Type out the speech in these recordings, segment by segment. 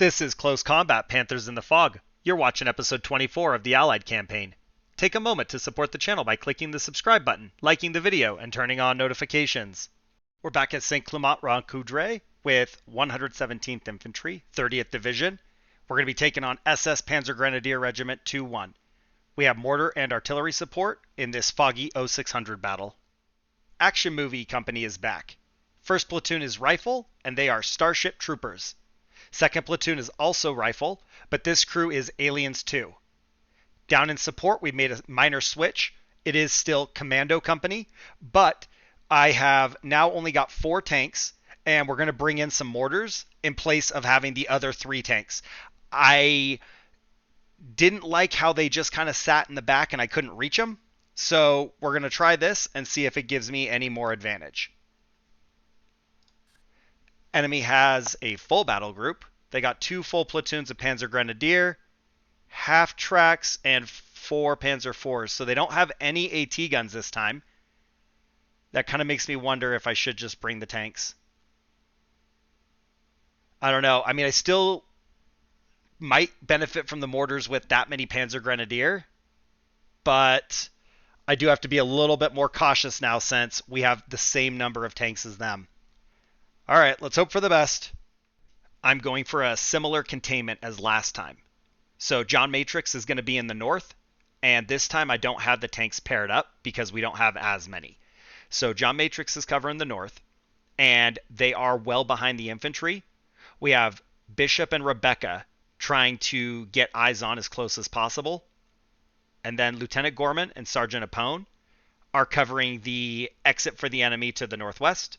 This is Close Combat Panthers in the Fog. You're watching episode 24 of the Allied campaign. Take a moment to support the channel by clicking the subscribe button, liking the video, and turning on notifications. We're back at St. Clement-Rancoudray with 117th Infantry, 30th Division. We're going to be taking on SS Panzer Grenadier Regiment 2-1. We have mortar and artillery support in this foggy 0600 battle. Action Movie Company is back. First platoon is rifle, and they are Starship Troopers. Second platoon is also rifle, but this crew is Aliens 2. Down in support, we made a minor switch. It is still Commando Company, but I have now only got 4 tanks, and we're going to bring in some mortars in place of having the other 3 tanks. I didn't like how they just kind of sat in the back and I couldn't reach them, so we're going to try this and see if it gives me any more advantage. Enemy has a full battle group. They got 2 full platoons of Panzer Grenadier, half tracks, and 4 Panzer IVs. So they don't have any AT guns this time. That kind of makes me wonder if I should just bring the tanks. I don't know. I mean, I still might benefit from the mortars with that many Panzer Grenadier, but I do have to be a little bit more cautious now since we have the same number of tanks as them. All right, let's hope for the best. I'm going for a similar containment as last time. So John Matrix is going to be in the north, and this time I don't have the tanks paired up because we don't have as many. So John Matrix is covering the north, and they are well behind the infantry. We have Bishop and Rebecca trying to get eyes on as close as possible. And then Lieutenant Gorman and Sergeant Apone are covering the exit for the enemy to the northwest.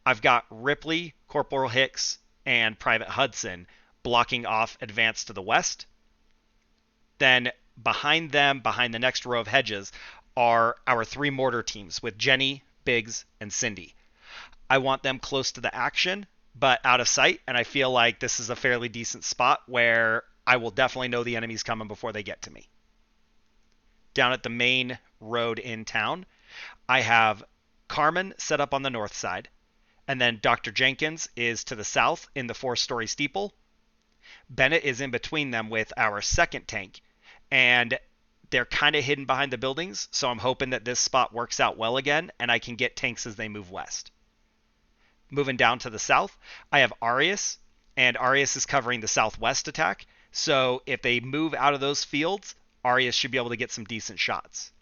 I've got Ripley, Corporal Hicks, and Private Hudson blocking off advance to the west. Then behind them, behind the next row of hedges, are our 3 mortar teams with Jenny, Biggs, and Cindy. I want them close to the action, but out of sight, and I feel like this is a fairly decent spot where I will definitely know the enemy's coming before they get to me. Down at the main road in town, I have Carmen set up on the north side. And then Dr. Jenkins is to the south in the 4-story steeple. Bennett is in between them with our second tank. And they're kind of hidden behind the buildings, so I'm hoping that this spot works out well again, and I can get tanks as they move west. Moving down to the south, I have Arias, and Arias is covering the southwest attack. So if they move out of those fields, Arias should be able to get some decent shots.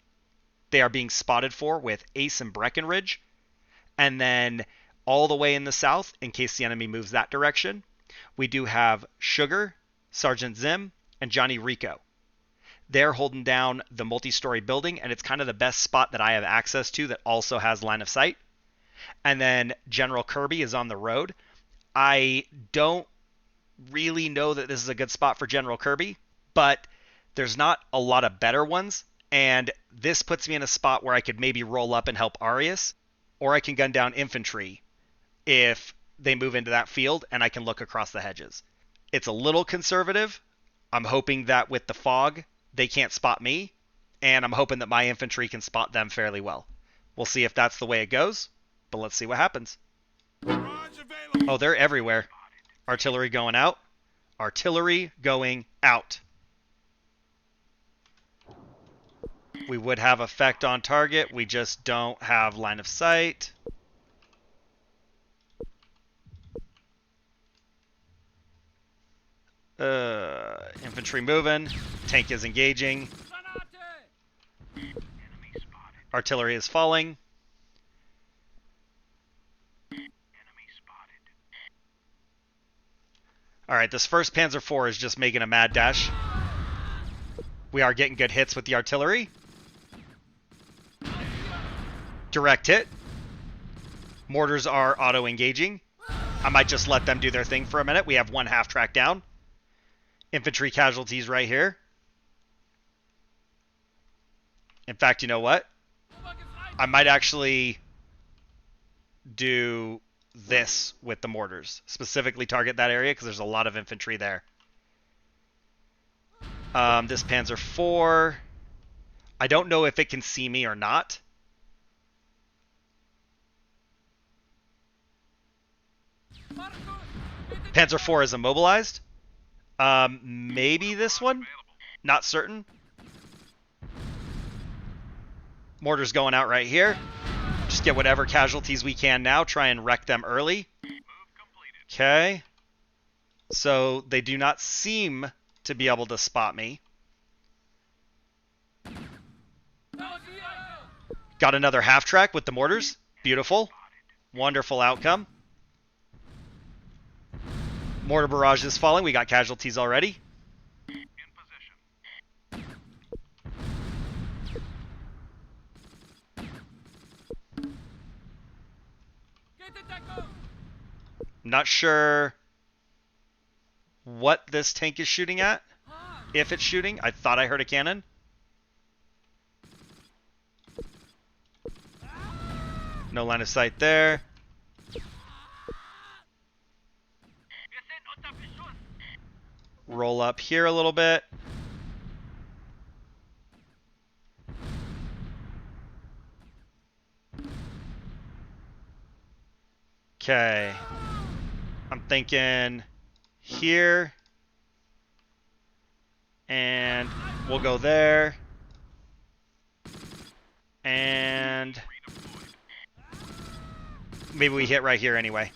They are being spotted for with Ace and Breckenridge. And then all the way in the south, in case the enemy moves that direction, we do have Sugar, Sergeant Zim, and Johnny Rico. They're holding down the multi-story building, and it's kind of the best spot that I have access to that also has line of sight. And then General Kirby is on the road. I don't really know that this is a good spot for General Kirby, but there's not a lot of better ones, and this puts me in a spot where I could maybe roll up and help Arias, or I can gun down infantry if they move into that field and I can look across the hedges. It's a little conservative. I'm hoping that with the fog, they can't spot me, and I'm hoping that my infantry can spot them fairly well. We'll see if that's the way it goes, but let's see what happens. Oh, they're everywhere. Artillery going out. Artillery going out. We would have effect on target. We just don't have line of sight. Infantry moving. Tank is engaging. Artillery is falling. Alright, this first Panzer IV is just making a mad dash. We are getting good hits with the artillery. Direct hit. Mortars are auto-engaging. I might just let them do their thing for a minute. We have 1 half track down. Infantry casualties right here. In fact, you know what? I might actually do this with the mortars. Specifically target that area because there's a lot of infantry there. This Panzer IV. I don't know if it can see me or not. Panzer IV is immobilized. Maybe this one? Not certain. Mortar's going out right here. Just get whatever casualties we can now. Try and wreck them early. Okay. So they do not seem to be able to spot me. Got another half track with the mortars. Beautiful. Wonderful outcome. Mortar barrage is falling. We got casualties already. Not sure what this tank is shooting at. If it's shooting. I thought I heard a cannon. No line of sight there. Roll up here a little bit. Okay. I'm thinking here. And we'll go there. And maybe we hit right here anyway.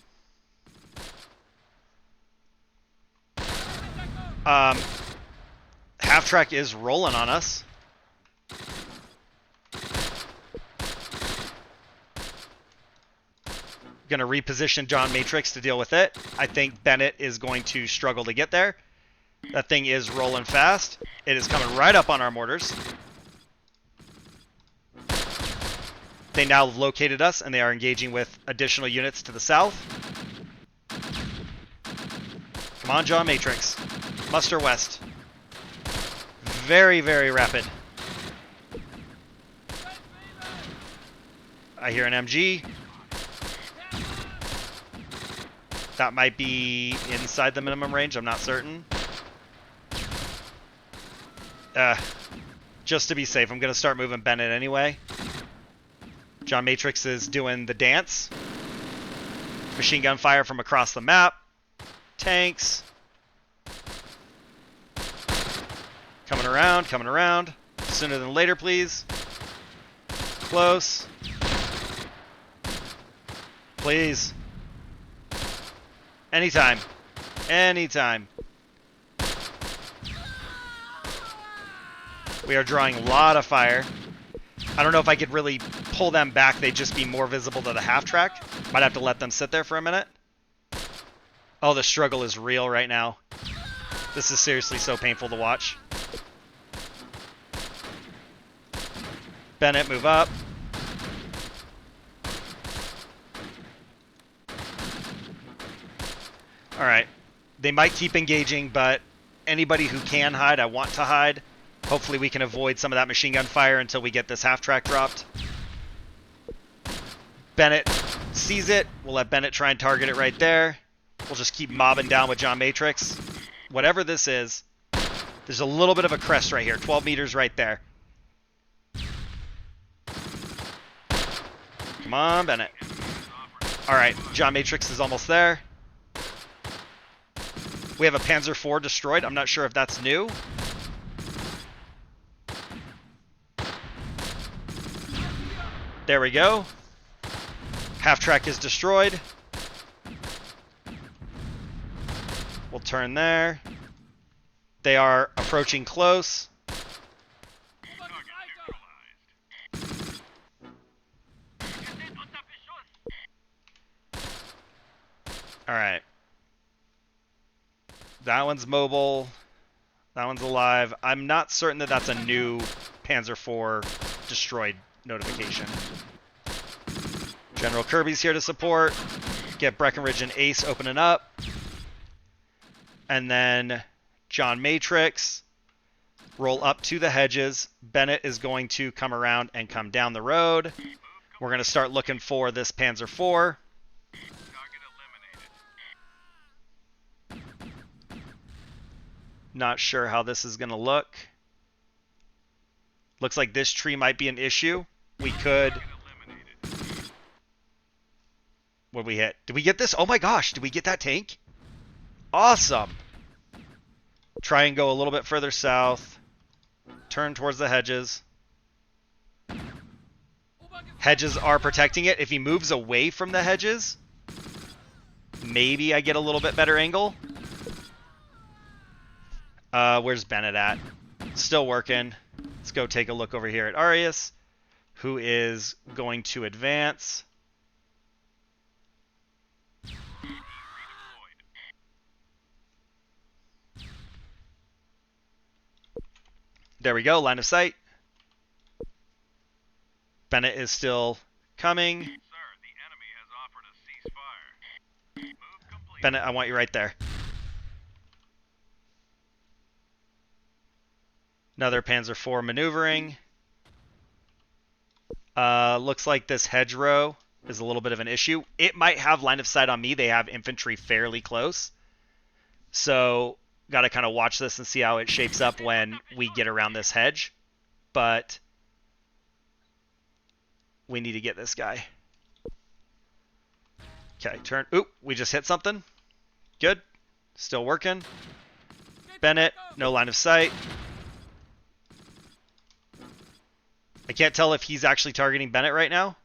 Half track is rolling on us. Going to reposition John Matrix to deal with it. I think Bennett is going to struggle to get there. That thing is rolling fast. It is coming right up on our mortars. They now located us, and they are engaging with additional units to the south. Come on, John Matrix. Muster west. Very, very rapid. I hear an MG. That might be inside the minimum range. I'm not certain. Just to be safe, I'm going to start moving Bennett anyway. John Matrix is doing the dance. Machine gun fire from across the map. Tanks. Coming around, coming around. Sooner than later, please. Close. Please. Anytime. Anytime. We are drawing a lot of fire. I don't know if I could really pull them back. They'd just be more visible to the half track. Might have to let them sit there for a minute. Oh, the struggle is real right now. This is seriously so painful to watch. Bennett, move up. Alright. They might keep engaging, but anybody who can hide, I want to hide. Hopefully we can avoid some of that machine gun fire until we get this half track dropped. Bennett sees it. We'll let Bennett try and target it right there. We'll just keep mobbing down with John Matrix. Whatever this is, there's a little bit of a crest right here. 12 meters right there. Come on, Bennett. Alright, John Matrix is almost there. We have a Panzer IV destroyed. I'm not sure if that's new. There we go. Half track is destroyed. We'll turn there. They are approaching close. Alright. That one's mobile. That one's alive. I'm not certain that that's a new Panzer IV destroyed notification. General Kirby's here to support. Get Breckenridge and Ace opening up. And then John Matrix. Roll up to the hedges. Bennett is going to come around and come down the road. We're going to start looking for this Panzer IV. Not sure how this is going to look. Looks like this tree might be an issue. We could... What we hit? Did we get this? Oh my gosh, did we get that tank? Awesome. Try and go a little bit further south. Turn towards the hedges. Hedges are protecting it. If he moves away from the hedges, maybe I get a little bit better angle. Where's Bennett at? Still working. Let's go take a look over here at Arius, who is going to advance. There we go, line of sight. Bennett is still coming. Sir, the enemy has offered a ceasefire. Move complete. Bennett, I want you right there. Another Panzer IV maneuvering. Looks like this hedgerow is a little bit of an issue. It might have line of sight on me. They have infantry fairly close. So, got to kind of watch this and see how it shapes up when we get around this hedge. But we need to get this guy. Okay, turn. Oop, we just hit something. Good. Still working. Bennett, no line of sight. I can't tell if he's actually targeting Bennett right now.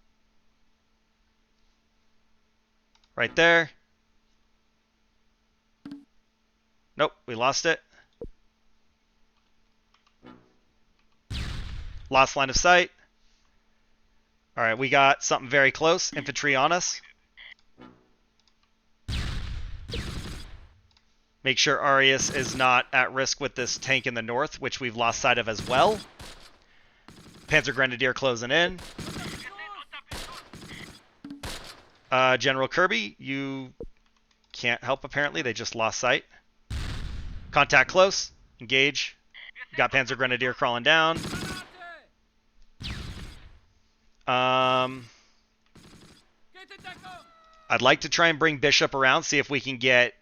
Right there. Nope, we lost it. Lost line of sight. All right, we got something very close. Infantry on us. Make sure Arius is not at risk with this tank in the north, which we've lost sight of as well. Panzer Grenadier closing in. General Kirby, you can't help apparently. They just lost sight. Contact close. Engage. Got Panzer Grenadier crawling down. I'd like to try and bring Bishop around, see if we can get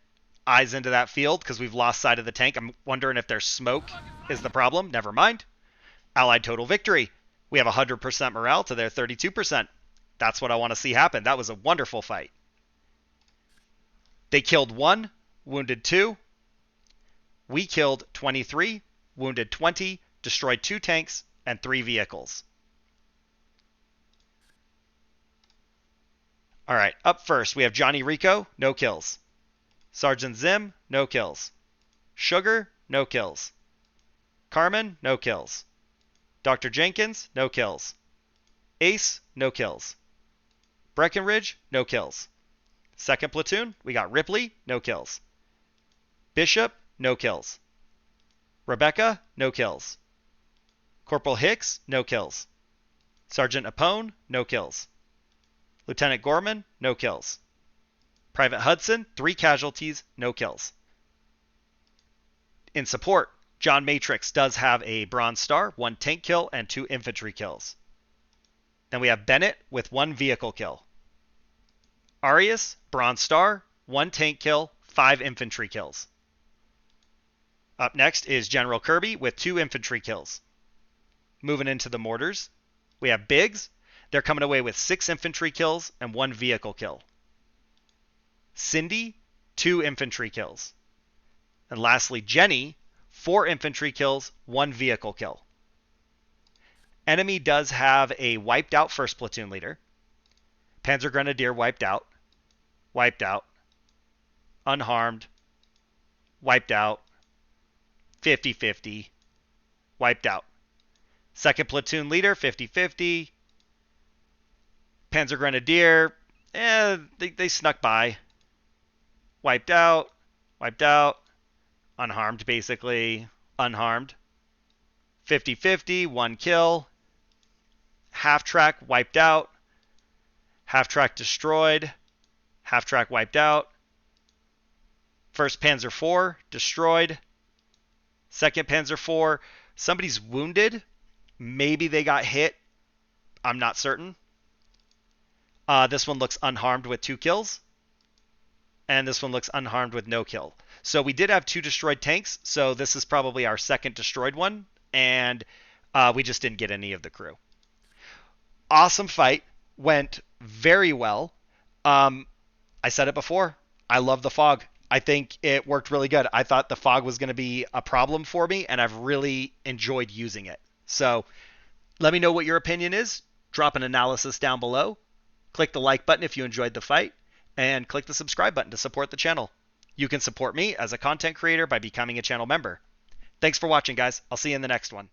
eyes into that field, because we've lost sight of the tank. I'm wondering if their smoke is the problem. Never mind. Allied total victory. We have 100% morale to their 32%. That's what I want to see happen. That was a wonderful fight. They killed 1, wounded 2. We killed 23, wounded 20, destroyed 2 tanks, and 3 vehicles. All right, up first, we have Johnny Rico, no kills. Sergeant Zim, no kills. Sugar, no kills. Carmen, no kills. Dr. Jenkins, no kills. Ace, no kills. Breckenridge, no kills. Second platoon, we got Ripley, no kills. Bishop, no kills. Rebecca, no kills. Corporal Hicks, no kills. Sergeant Apone, no kills. Lieutenant Gorman, no kills. Private Hudson, 3 casualties, no kills. In support, John Matrix does have a Bronze Star, 1 tank kill, and 2 infantry kills. Then we have Bennett with 1 vehicle kill. Arius, Bronze Star, 1 tank kill, 5 infantry kills. Up next is General Kirby with 2 infantry kills. Moving into the mortars, we have Biggs. They're coming away with 6 infantry kills and 1 vehicle kill. Cindy, 2 infantry kills. And lastly, Jenny, 4 infantry kills, 1 vehicle kill. Enemy does have a wiped out first platoon leader. Panzer Grenadier wiped out. Wiped out. Unharmed. Wiped out. 50-50. Wiped out. Second platoon leader, 50-50. Panzer Grenadier, they snuck by. Wiped out. Wiped out. Unharmed, basically. Unharmed. 50-50, 1 kill. Half-track wiped out. Half-track destroyed. Half-track wiped out. First Panzer IV destroyed. Second Panzer IV, somebody's wounded. Maybe they got hit. I'm not certain. This one looks unharmed with 2 kills. And this one looks unharmed with no kill. So we did have 2 destroyed tanks, so this is probably our second destroyed one, and we just didn't get any of the crew. Awesome fight. Went very well. I said it before. I love the fog. I think it worked really good. I thought the fog was going to be a problem for me, and I've really enjoyed using it. So let me know what your opinion is. Drop an analysis down below. Click the like button if you enjoyed the fight, and click the subscribe button to support the channel. You can support me as a content creator by becoming a channel member. Thanks for watching, guys. I'll see you in the next one.